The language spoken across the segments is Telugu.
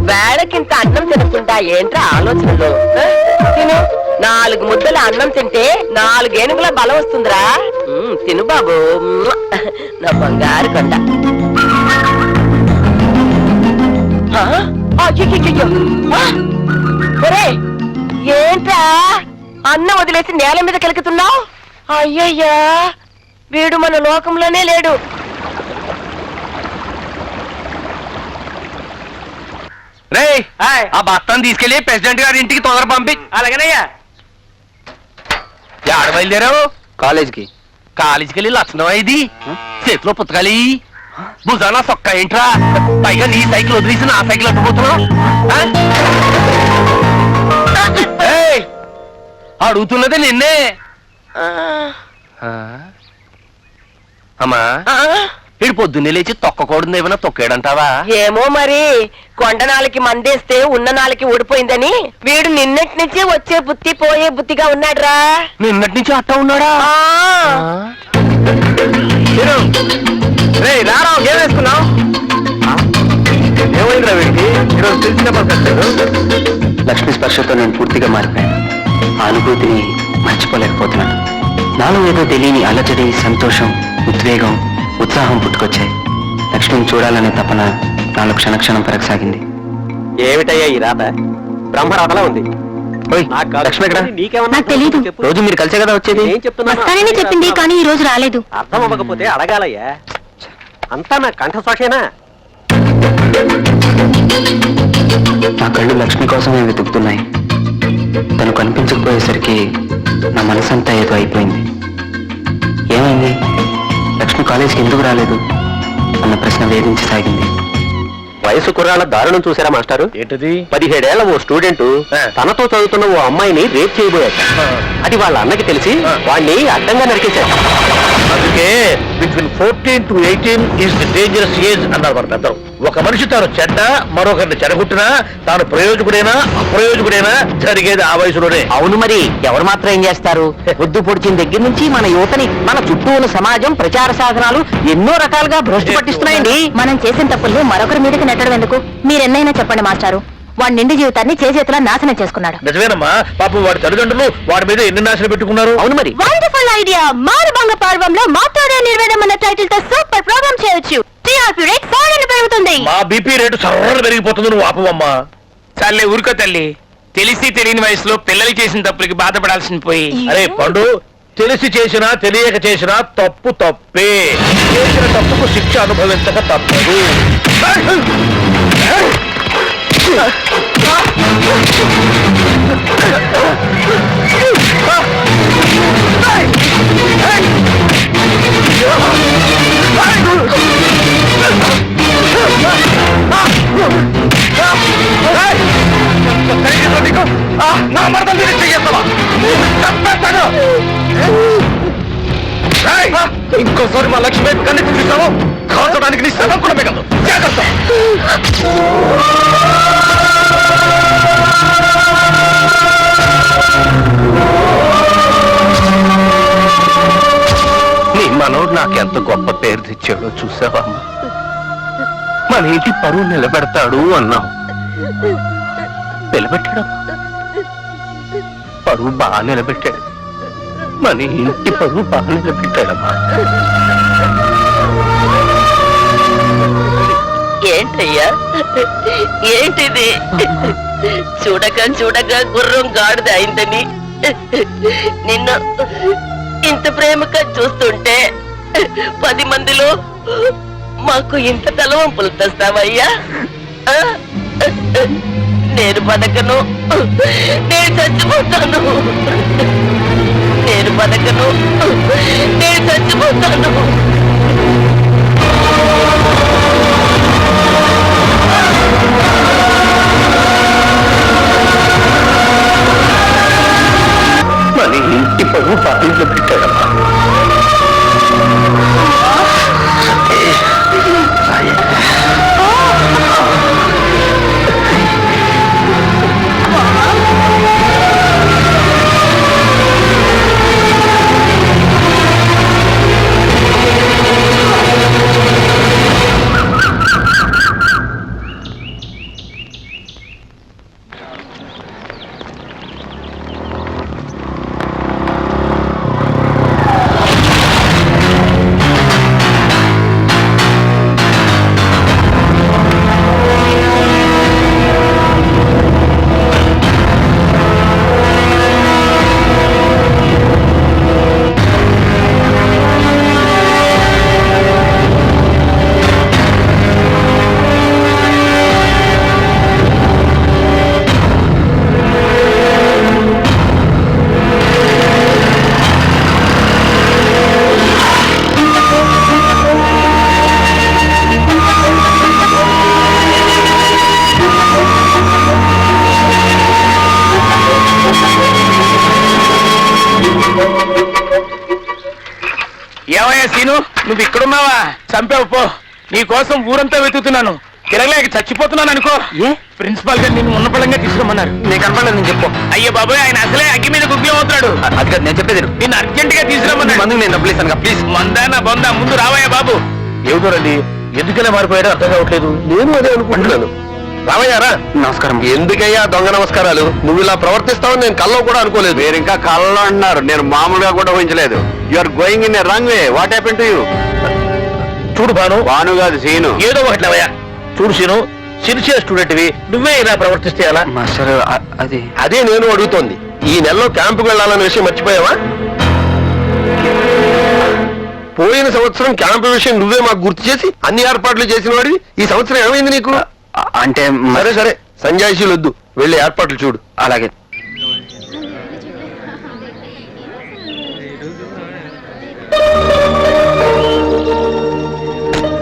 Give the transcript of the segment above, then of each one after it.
వేళకింత అన్నం తినకుండా ఏంట్రా ఆలోచనలు? తిను. 4 ముద్దల అన్నం తింటే 4 ఏనుగుల బలం వస్తుందిరా. తిను బాబు, నా బంగారు కొండ. ఏంట్రా అన్నం వదిలేసి నేల మీద కెలుకుతున్నావు? అయ్యయ్యా, వీడు మన లోకంలోనే లేడు. రే, ఆ బస్తాను తీసుకెళ్లి ప్రెసిడెంట్ గారి ఇంటికి తొందర పంపి. అలాగేనయ్యా. ఆడ బయలుదేరావు? కాలేజీకి వెళ్ళి లక్షణం ఇది. చేతిలో పుస్తకాలి, భుజాన సొక్క ఏంట్రా? పైగా నీ సైకిల్ వదిలేసి నా సైకిల్ అడ్డుపోతున్నావు. అడుగుతున్నది నిన్నే. అమ్మా, ఇడు పొద్దున్నే లేచి తొక్కకూడదు ఏమైనా తొక్కాడంటావా? ఏమో మరి, కొండ నాలకి మందేస్తే ఉన్న నాలకి ఊడిపోయిందని వీడు నిన్నటి నుంచి వచ్చే బుద్ధి పోయే బుద్ధిగా ఉన్నాడురా. నిన్నటి నుంచి అట్ట ఉన్నాడా? రారా, ఏం వేసుకున్నావు? ఏమైందిరా వీడికి? ఈరోజు తెలిసిన పర్సెంట్. లక్ష్మి స్పర్శతో నేను పూర్తిగా మారిపోయాను. ఆ అనుభూతిని మర్చిపోలేకపోతున్నాను. నాలో ఏదో తెలియని అలజడి, సంతోషం, ఉద్వేగం, ఉత్సాహం పుట్టుకొచ్చాయి. లక్ష్మిని చూడాలనే తపన నాలో క్షణక్షణం పెరగసాగింది. ఏమిటయ్యా ఈ రాత? బ్రహ్మరాతలా ఉంది. లక్ష్మి ఎక్కడ? నాకు తెలీదు. రోజు మీరు కలిసే కదా వచ్చేది? వస్తానని చెప్పింది, కానీ ఈ రోజు రాలేదు. అర్థం అవ్వకపోతే అడగాలయ్యా. అంతా నా కంఠశోషేనా? నా కళ్ళు లక్ష్మి కోసమే వెతుకుతున్నాయి. తను కనిపించకపోయేసరికి నా మనసంతా ఏదో అయిపోయింది. ఏమైంది? లక్ష్మి కాలేజీకి ఎందుకు రాలేదు అన్న ప్రశ్న వేధించసాగింది. వయసు కుర్రాళ్ళ దారుణం చూసారా మాస్టారు? ఏంటిది? 17 ఏళ్ల ఓ స్టూడెంట్ తనతో చదువుతున్న ఓ అమ్మాయిని రేప్ చేయబోయాట. అది వాళ్ళ అన్నకి తెలిసి వాడిని అడ్డంగా నరికేశాడు. అందుకే between 14 to 18 is the dangerous age అన్నారు మన పెద్దలు. ఒక మనిషి తాను చెడ్డ, మరొకరిని చెడగొట్టినా తాను ప్రయోజకుడైనా అప్రయోజకుడైనా జరిగేది ఆ వయసులోనే. అవును, మరి ఎవరు మాత్రం ఏం చేస్తారు? పొద్దు పొడిచిన దగ్గర నుంచి మన యువతని, మన చుట్టూ ఉన్న సమాజం, ప్రచార సాధనాలు ఎన్నో రకాలుగా భ్రష్టు పట్టిస్తున్నాయండి. మనం చేసిన తప్పులు మరొకరి మీదకి నెట్టడం ఎందుకు? మీరెన్నైనా చెప్పండి మాస్టారు. వాడి నిండి జీవితాన్ని చేతులా నాశనం చేసుకున్నాడు. నిజమేనమ్మా, పాపం వాడి తల్లిదండ్రులు వాడి మీద ఎన్ని నాశనం పెట్టుకున్నారు. అవును మరి. Wonderful idea. మారుభంగ పర్వంలో మాతోనే నిర్వేదం అన్న టైటిల్ తో సూపర్ ప్రోగ్రామ్ చేయొచ్చు. టీఆర్పీ రేట్ 4 పెరుగుతుంది. మా బీపీ రేటు సర్రలు పెరిగిపోతుంది. నువ్వు ఆపవమ్మా. చాలే ఊరుకో తల్లి. తెలిసి తెలియని వయసులో పిల్లలు చేసిన తప్పులకి బాధపడాల్సిన పోయి. అరే పండు, తెలిసి చేసినా తెలియక చేసినా తప్పు తప్పే. చేసిన తప్పుకు శిక్ష అనుభవించక తప్పదు. నా మరదలు చేస్తావా? ఇంకోసారి మా లక్ష్మి కన్నీ చూపిస్తావు, కాల్చడానికి నీ శ్రమం కూడా మిగలదు. జాగ్రత్త. నీ మనోడు నాకెంత గొప్ప పేరు తెచ్చాడో చూసావమ్మా. మన ఇంటి పరువు నిలబెడతాడు అన్నావు. నిలబెట్టాడు, పరువు బాగా నిలబెట్టాడు. మన ఇంటి పరువు బాగా నిలబెట్టాడమ్మా. ఏంటయ్యా, ఏంటిది? చూడక గుర్రం గాడిద అయిందని నిన్ను ఇంత ప్రేమగా చూస్తుంటే 10 మందిలో మాకు ఇంత తలవంపులు తెస్తావయ్యా? నేను బతకను, నేను చచ్చిపోతాను. నేను బతకను, నేను చచ్చిపోతాను. మన ఇంటి పరువు బాగా పెట్టాడమ్మా. ఏమయ్యా సీను, నువ్వు ఇక్కడున్నావా? చంపావు పో. నీ కోసం ఊరంతా వెతుకుతున్నాను, తిరగలేక చచ్చిపోతున్నాను అనుకో. ఏ ప్రిన్సిపాల్ గారు నిన్ను ఉన్నపళంగా తీసుకురమ్మన్నారు. నీకు కనపడలేదు, నేను చెప్పు. అయ్యో బాబాయ్, ఆయన అసలే అగ్గి మీద గుగ్గి అవుతున్నాడు. అది కాదు, నేను చెప్పేది విను. నిన్ను అర్జెంట్ గా తీసుకురమ్మన్నాడు. మందుకు నేను డబ్బులు ఇస్తాను, ప్లీజ్. మందా నా బొందా, ముందు రావయ్యా బాబు. ఏమిటోనండి, ఎందుకలా మారిపోయాడో అర్థం కావట్లేదు. నేను అదే అనుకుంటున్నాను. రామయ్యారా? నమస్కారం. ఎందుకయ్యా దొంగ నమస్కారాలు? నువ్వు ఇలా ప్రవర్తిస్తావని నేను కల్లో కూడా అనుకోలేదు. మీరు ఇంకా కల్లో అంటున్నారు, నేను మామూలుగా కూడా ఊహించలేదు. You are going in a wrong way. What happen to you? చూడు భాను, భాను కాదు సీను. ఏదో ఒకటి లేవయ్యా. చూడు సీను, సిన్సియర్ స్టూడెంట్వి నువ్వే ఇలా ప్రవర్తిస్తే ఎలా? మాస్టర్ అది అదే నేను అడుగుతోంది. ఈ నెలలో క్యాంపుకి వెళ్ళాలన్న విషయం మర్చిపోయావా? పోయిన సంవత్సరం క్యాంపు విషయం నువ్వే మాకు గుర్తు చేసి అన్ని ఏర్పాట్లు చేసిన వాడివి. ఈ సంవత్సరం ఏమైంది నీకు? అంటే సరే సరే, సంజాయిషీలు వద్దు, వెళ్ళి ఏర్పాట్లు చూడు. అలాగే.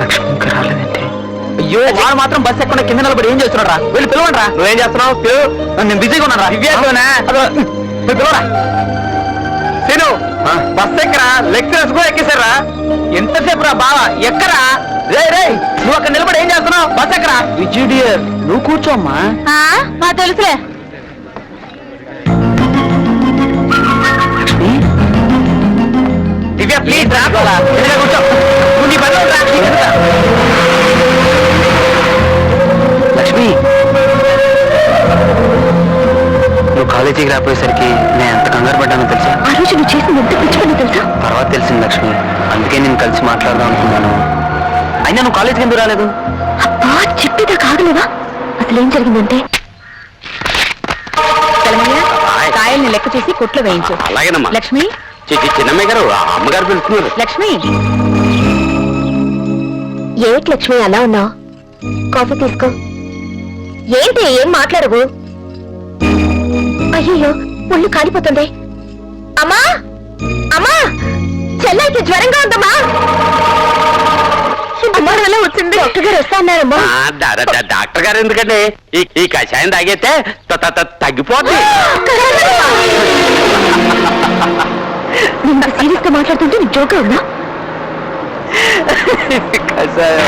లక్ష్మి ఇంకా రాలేదంటే. అయ్యో, వాడు మాత్రం బస్ ఎక్కడ కింద నిలబడి ఏం చేస్తున్నారా? వెళ్ళి పిలవండి రా. నువ్వేం చేస్తున్నావు? నేను బిజీగా ఉన్నారా? పిలవరా సీను. బస్ ఎక్కరా? లెక్చరర్స్ కూడా ఎక్కేశారా? ఎంతసేపు రా బావా, ఎక్కరా? రే రే, నువ్వు అక్కడ నిలబడి ఏం చేస్తున్నావు? బస్ ఎక్కరా? విజయ్, నువ్వు కూర్చోమ్మా. మా తెలుసులే. లక్ష్మి, దివ్య ప్లీజ్ రా. కూర్చో. నువ్వు నీ పనిలో రా. లక్ష్మి, నువ్వు కాలేజీకి రాపోయేసరికి నేను ఎంత కంగారు పడ్డానో తెలుసా? ఆ రోజు నువ్వు చేసిన ఎంత పిచ్చిపని తెలుసా? తర్వాత తెలిసింది లక్ష్మి, అందుకే నేను కలిసి మాట్లాడదాం అనుకున్నాను. అయినా నువ్వు కాలేజీకి ఎందుకు రాలేదు? అబ్బా, చెప్పేదా కాగలేవా? అసలు ఏం జరిగిందంటే, కాయల్ని లెక్క చేసి కొట్లో వేయించు. అలాగేనమ్మా. లక్ష్మి, చిన్నమ్మాయి గారు, అమ్మగారు పిలుస్తున్నారు. లక్ష్మి. ఏంటి లక్ష్మి అలా ఉన్నావు? కాఫీ తీసుకో. ఏంటి ఏం మాట్లాడవు? అయ్యో, ఒళ్ళు కాలిపోతుంది. అమ్మా అమ్మా, చెల్లైతే జ్వరంగా ఉందమ్మా. అమ్మాయి వచ్చింది, డాక్టర్ గారు వస్తా అన్నారమ్మా. డాక్టర్ గారు ఎందుకంటే ఈ కషాయం తాగైతే తగ్గిపోద్ది. నిన్న సీరియస్ గా మాట్లాడుతుంటే నీకు జోక్గా ఉందా? కషాయం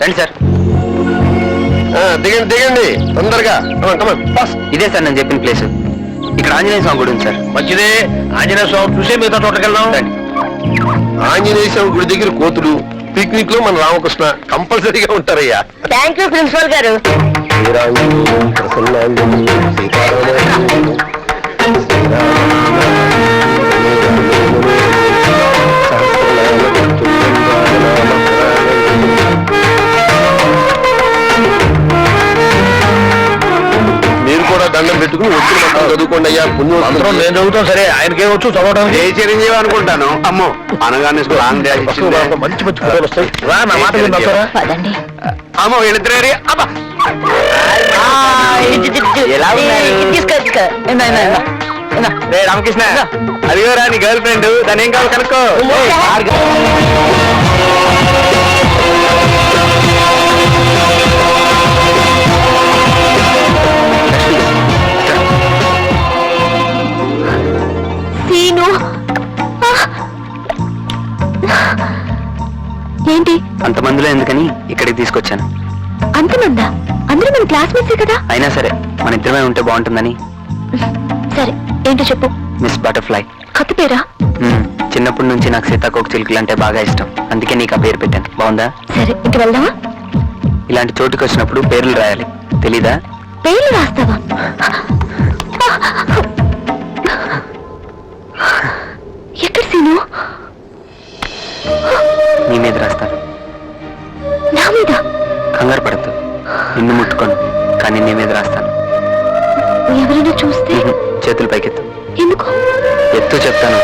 రండి సార్. దిగండి దిగండి తొందరగా. ఇదే సార్ నేను చెప్పిన ప్లేస్. ఇక్కడ ఆంజనేయ స్వామి గుడి ఉంది సార్. మంచిదే, ఆంజనేయ స్వామి చూసే మిగతా తోటకి వెళ్దాం. ఆంజనేయ స్వామి గుడి దగ్గర కోతులు, పిక్నిక్ లో మన రామకృష్ణ కంపల్సరీగా ఉంటారయ్యా. థ్యాంక్ యూ ప్రిన్సిపల్ గారు. మీరు కూడా దండం పెట్టుకుని వచ్చిన మంత్రం చదువుకోండి అయ్యా. మంత్రం నేను చదువుతాం సరే, ఆయనకేమొచ్చు చదవడానికి. ఏ చిరంజీవి అనుకుంటాను. అమ్మో అనగానే లాంగ్ డాష్ ఇచ్చింది. మంచి మంచి ఫోటోలు వస్తాయి. రా, నా మాట విన్నారా? పదండి. అమ్మో వీళ్ళిద్దరే. ఎలా రామకృష్ణ, అదిగోరా నీ గర్ల్ ఫ్రెండ్, దాని ఏం కావాలి కనుక్కో. సీను, ఏంటి అంతమందిలో ఎందుకని ఇక్కడికి తీసుకొచ్చాను. అంతమందా? అందరూ మన క్లాస్మేట్సే కదా. అయినా సరే మన ఇద్దరమే ఉంటే బాగుంటుందని. సరే, ఏంటో చెప్పు. Miss butterfly. కొత్త పేరా? చిన్నప్పటి నుంచి నాకు సీతాకోక చిలుకలు అంటే బాగా ఇష్టం, అందుకే నీకు ఆ పేరు పెట్టాను. బాగుందా? సరే, ఇంక వెళ్దామా? ఇలాంటి చోటుకి వచ్చినప్పుడు పేర్లు రాయాలి, తెలీదా? పేర్లు రాస్తావా? ఎక్కడ సీను? నీ మీద రాస్తాను. నా మీద? కంగారు పడద్దు, నిన్ను ముట్టుకోను, కానీ నీ మీద రాస్తాను. ఎవరైనా చూస్తే? చేతులు పైకెత్తు. ఎందుకు? ఎత్తు చెప్తాను.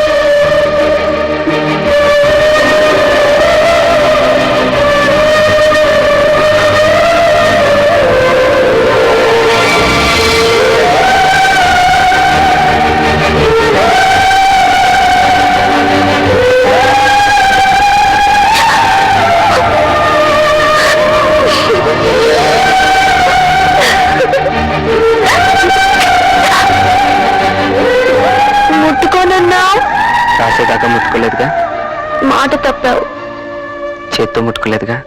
ఇప్పటిదాకా ముట్టుకోలేదుగా? మాట తప్పావు. చేత్తో ముట్టుకోలేదుగా?